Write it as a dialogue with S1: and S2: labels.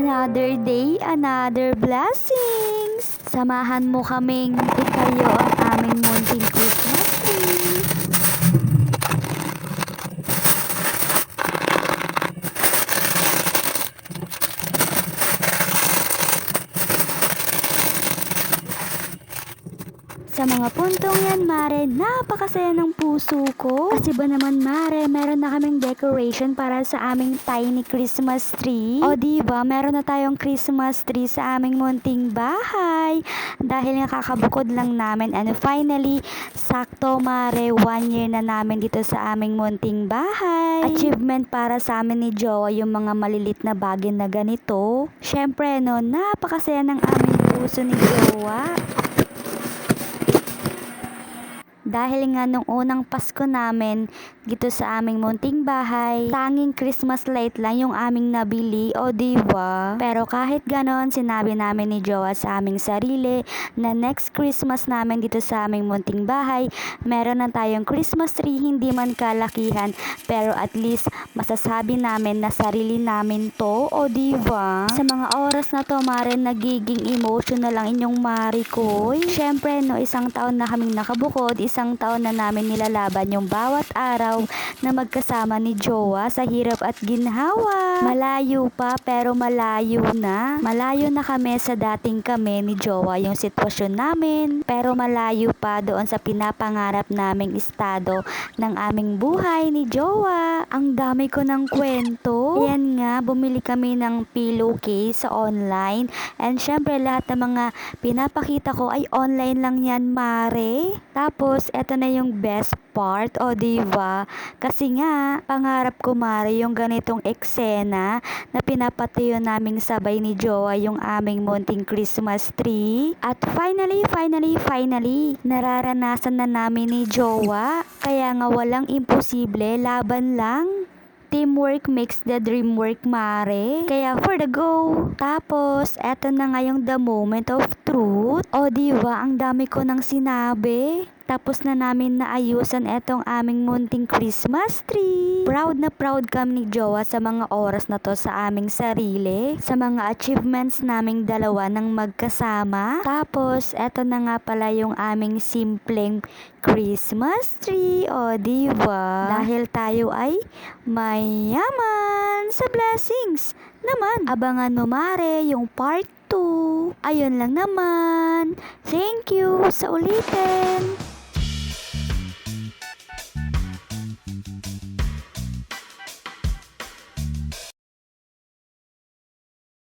S1: Another day, another blessings. Samahan mo kaming itayo ang aming munting Christmas tree. Sa mga puntong yan, Mare, napakasaya ng puso ko. Kasi ba naman, Mare, meron na kaming decoration para sa aming tiny Christmas tree. O diba, meron na tayong Christmas tree sa aming munting bahay. Dahil nga kakabukod lang namin. And finally, sakto, Mare, 1 year na namin dito sa aming munting bahay. Achievement para sa amin ni Jowa yung mga malilit na bagay na ganito. Syempre, no, napakasaya ng aming puso ni Jowa. Dahil nga nung unang Pasko namin dito sa aming munting bahay, tanging Christmas light lang yung aming nabili, o diba? Pero kahit ganon, sinabi namin ni Jowa sa aming sarili na next Christmas namin dito sa aming munting bahay, meron na tayong Christmas tree, hindi man kalakihan, pero at least masasabi namin na sarili namin to, o diba? Sa mga oras na to, Mare, nagiging emotional lang inyong Mari ko. Syempre, no, isang taon na kaming nakabukod, isang taon na namin nilalaban yung bawat araw na magkasama ni Jowa sa hirap at ginhawa. Malayo pa pero malayo na. Malayo na kami sa dating kami ni Jowa yung sitwasyon namin, pero malayo pa doon sa pinapangarap naming estado ng aming buhay ni Jowa. Ang dami ko ng kwento. Ayan nga, bumili kami ng pillowcase sa online, and syempre lahat ng mga pinapakita ko ay online lang yan, Mare. Tapos eto na yung best part, o diba? Kasi nga, pangarap ko, Mare, yung ganitong eksena na pinapatuyo naming sabay ni Jowa yung aming munting Christmas tree. At finally, nararanasan na namin ni Jowa. Kaya nga walang imposible, laban lang. Teamwork makes the dream work, Mare. Kaya for the go. Tapos, eto na nga yung the moment of truth. O diba, ang dami ko nang sinabi. Tapos na namin naayusan etong aming munting Christmas tree. Proud na proud kami ni Jowa sa mga oras na to sa aming sarili. Sa mga achievements naming dalawa ng magkasama. Tapos, eto na nga pala yung aming simpleng Christmas tree. O diba? Dahil tayo ay mayaman sa blessings naman. Abangan mo, Mare, yung part 2. Ayun lang naman. Thank you sa ulitin.